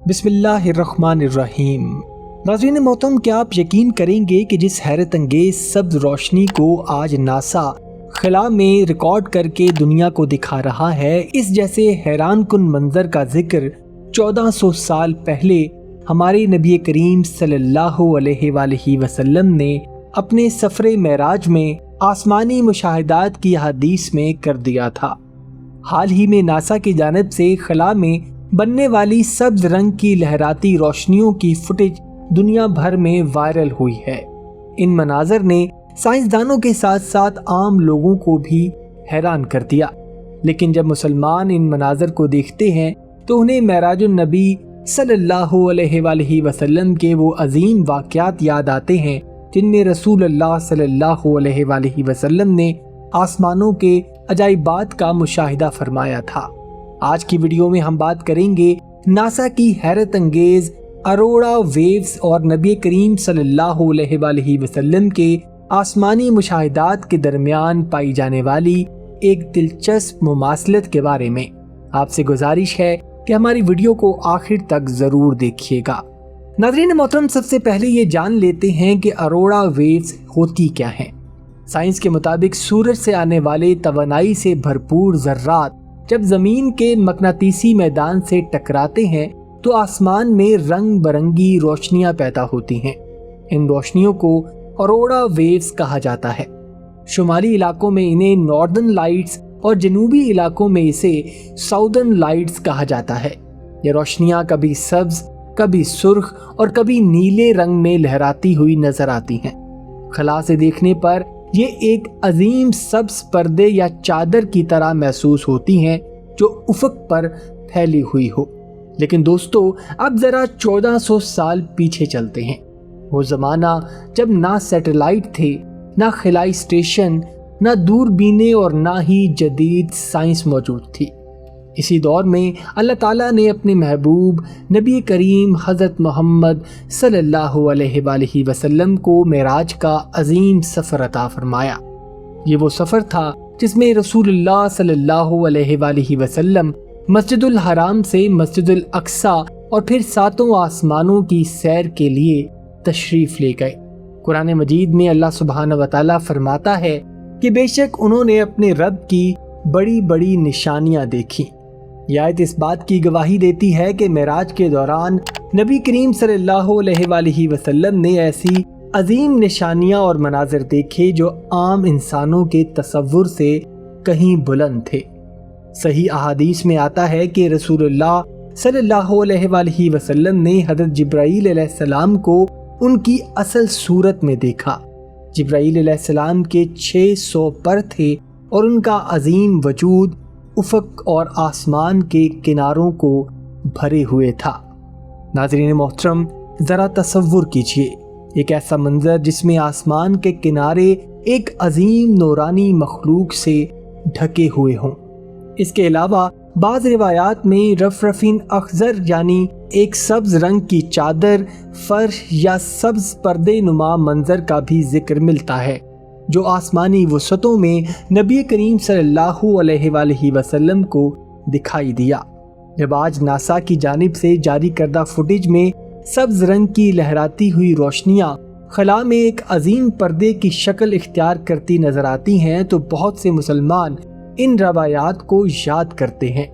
बिस्मिल्लाहिर्रहमानिर्रहीम। नाज़रीन मोहतरम, क्या आप यकीन करेंगे कि जिस हैरत अंगेज़ सब्ज़ रोशनी को आज नासा खला में रिकॉर्ड करके दुनिया को दिखा रहा है, इस जैसे हैरान कुन मंजर का जिक्र 1400 साल पहले हमारे नबी करीम सल्लल्लाहु अलैहि वसल्लम ने अपने सफ़र मेराज में आसमानी मुशाहिदात की हदीस में कर दिया था। हाल ही में नासा की जानिब से खला में बनने वाली सब्ज रंग की लहराती रोशनियों की फुटेज दुनिया भर में वायरल हुई है। इन मनाजर ने साइंसदानों के साथ साथ आम लोगों को भी हैरान कर दिया। लेकिन जब मुसलमान इन मनाजर को देखते हैं तो उन्हें मेराजुन नबी सल्लल्लाहु अलैहि वसल्लम के वो अजीम वाक़यात याद आते हैं जिनमें रसूलुल्लाह सल्लल्लाहु अलैहि वसल्लम ने आसमानों के अजाइबात का मुशाहिदा फरमाया था। आज की वीडियो में हम बात करेंगे नासा की हैरत अंगेज अरोड़ा वेव्स और नबी करीम सल्लल्लाहु अलैहि वसल्लम के आसमानी मुशाहिदात के दरमियान पाई जाने वाली एक दिलचस्प मुमासलत के बारे में। आपसे गुजारिश है कि हमारी वीडियो को आखिर तक ज़रूर देखिएगा। नाज़रीन मोहतरम, सबसे पहले ये जान लेते हैं कि अरोड़ा वेव्स होती क्या हैं। साइंस के मुताबिक सूरज से आने वाले तवानाई से भरपूर ज़र्रात जब ज़मीन के मकनातीसी मैदान से टकराते हैं तो आसमान में रंग बरंगी रोशनियां पैदा होती हैं। इन रोशनियों को अरोड़ा वेव्स कहा जाता है। शुमाली इलाकों में इन्हें नॉर्दर्न लाइट्स और जनूबी इलाकों में इसे साउदर्न लाइट्स कहा जाता है। ये रोशनियां कभी सब्ज, कभी सुर्ख और कभी नीले रंग में लहराती हुई नजर आती हैं। खला से देखने पर ये एक अजीम सब्ज पर्दे या चादर की तरह महसूस होती हैं जो उफक पर फैली हुई हो। लेकिन दोस्तों, अब ज़रा 1400 साल पीछे चलते हैं। वो ज़माना जब ना सैटेलाइट थे, ना खिलाई स्टेशन, ना दूरबीनें और ना ही जदीद साइंस मौजूद थी। इसी दौर में अल्लाह ताला ने अपने महबूब नबी करीम हज़रत मोहम्मद सल्लल्लाहु अलैहि वसल्लम को मेराज का अजीम सफ़र अता फरमाया। ये वो सफ़र था जिसमें रसूलुल्लाह सल्लल्लाहु अलैहि वसल्लम मस्जिदुल हराम से मस्जिदुल अक्सा और फिर सातों आसमानों की सैर के लिए तशरीफ़ ले गए। कुरान मजीद में अल्लाह सुब्हानहू व तआला फरमाता है कि बेशक उन्होंने अपने रब की बड़ी बड़ी निशानियाँ देखी। यह आयत इस बात की गवाही देती है कि मेराज के दौरान नबी करीम सल्लल्लाहु अलैहि वसल्लम ने ऐसी अजीम निशानियां और मनाजिर देखे जो आम इंसानों के तसव्वुर से कहीं बुलंद थे। सही अहादीस में आता है कि रसूलुल्लाह सल्लल्लाहु अलैहि वसल्लम ने हज़रत जिब्राईल अलैहिस्सलाम को उनकी असल सूरत में देखा। जिब्राईल अलैहिस्सलाम के 600 पर थे और उनका अजीम वजूद उफ़क़ और आसमान के किनारों को भरे हुए था। नाज़रीन मोहतरम, ज़रा तसव्वुर कीजिए एक ऐसा मंज़र जिसमें आसमान के किनारे एक अजीम नूरानी मखलूक से ढके हुए हों। इसके अलावा बाज़ रिवायात में रफ़रफ़िन अख़ज़र यानी एक सब्ज़ रंग की चादर, फ़र्श या सब्ज़ पर्दे नुमा मंज़र का भी ज़िक्र मिलता है जो आसमानी वसतों में नबी करीम सल्लल्लाहु अलैहि वसल्लम को दिखाई दिया। जब आज नासा की जानिब से जारी करदा फुटेज में सब्ज रंग की लहराती हुई रोशनियां खला में एक अजीम पर्दे की शक्ल इख्तियार करती नजर आती हैं तो बहुत से मुसलमान इन रवायात को याद करते हैं।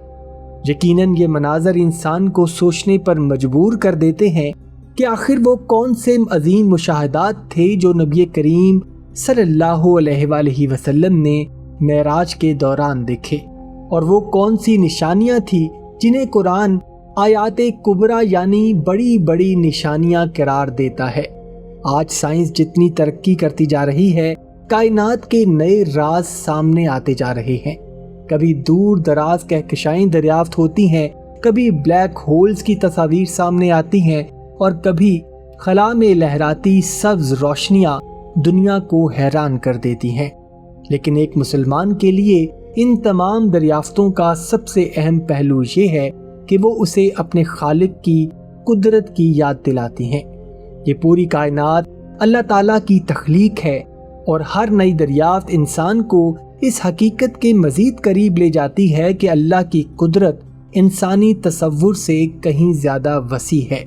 यकीनन ये मनाजर इंसान को सोचने पर मजबूर कर देते हैं कि आखिर वो कौन से अजीम मुशाहिदात थे जो नबी करीम सल्लल्लाहु अलैहि वसल्लम ने मेराज के दौरान देखे, और वो कौन सी निशानियां थी जिन्हें कुरान आयाते कुबरा यानी बड़ी बड़ी निशानियां करार देता है। आज साइंस जितनी तरक्की करती जा रही है, कायनात के नए राज सामने आते जा रहे हैं। कभी दूर दराज कहकशाएं दरियाफ्त होती हैं, कभी ब्लैक होल्स की तस्वीर सामने आती हैं और कभी खला में लहराती सब्ज रोशनियां दुनिया को हैरान कर देती हैं। लेकिन एक मुसलमान के लिए इन तमाम दरियाफ्तों का सबसे अहम पहलू ये है कि वो उसे अपने खालिक की कुदरत की याद दिलाती हैं। ये पूरी कायनात अल्लाह ताला की तख्लीक है और हर नई दरियाफ्त इंसान को इस हकीकत के मज़ीद करीब ले जाती है कि अल्लाह की कुदरत انسانی تصور سے کہیں زیادہ وسیع ہے۔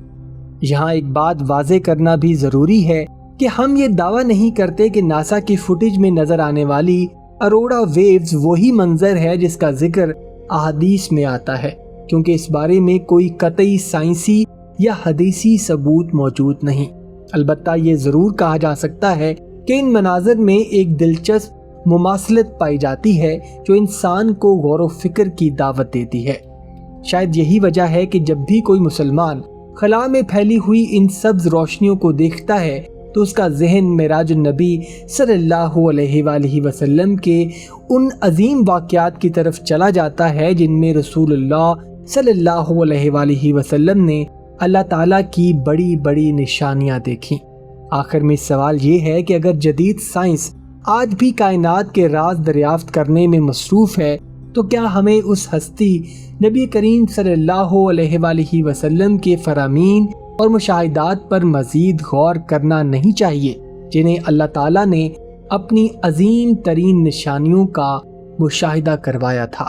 یہاں ایک بات واضح کرنا بھی ضروری ہے کہ ہم یہ دعویٰ نہیں کرتے کہ ناسا کی فوٹیج میں نظر آنے والی اروڑا ویوز وہی منظر ہے جس کا ذکر احادیث میں آتا ہے، کیونکہ اس بارے میں کوئی قطعی سائنسی یا حدیثی ثبوت موجود نہیں۔ البتہ یہ ضرور کہا جا سکتا ہے کہ ان مناظر میں ایک دلچسپ مماثلت پائی جاتی ہے جو انسان کو غور و فکر کی دعوت دیتی ہے۔ شاید یہی وجہ ہے کہ جب بھی کوئی مسلمان خلا میں پھیلی ہوئی ان سبز روشنیوں کو دیکھتا ہے تو اس کا ذہن معراج النبی صلی اللہ علیہ وآلہ وسلم کے ان عظیم واقعات کی طرف چلا جاتا ہے جن میں رسول اللہ صلی اللہ علیہ وآلہ وسلم نے اللہ تعالیٰ کی بڑی بڑی نشانیاں دیکھیں۔ آخر میں سوال یہ ہے کہ اگر جدید سائنس آج بھی کائنات کے راز دریافت کرنے میں مصروف ہے تو کیا ہمیں اس ہستی نبی کریم صلی اللہ علیہ وآلہ وسلم کے فرامین اور مشاہدات پر مزید غور کرنا نہیں چاہیے جنہیں اللہ تعالیٰ نے اپنی عظیم ترین نشانیوں کا مشاہدہ کروایا تھا؟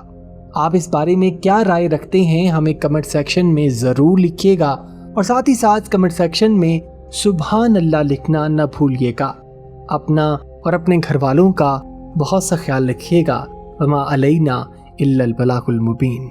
آپ اس بارے میں کیا رائے رکھتے ہیں ہمیں کمنٹ سیکشن میں ضرور لکھیے گا، اور ساتھ ہی ساتھ کمنٹ سیکشن میں سبحان اللہ لکھنا نہ بھولیے گا۔ اپنا اور اپنے گھر والوں کا بہت سا خیال رکھیے گا۔ وما علینا الا البلاغ المبین۔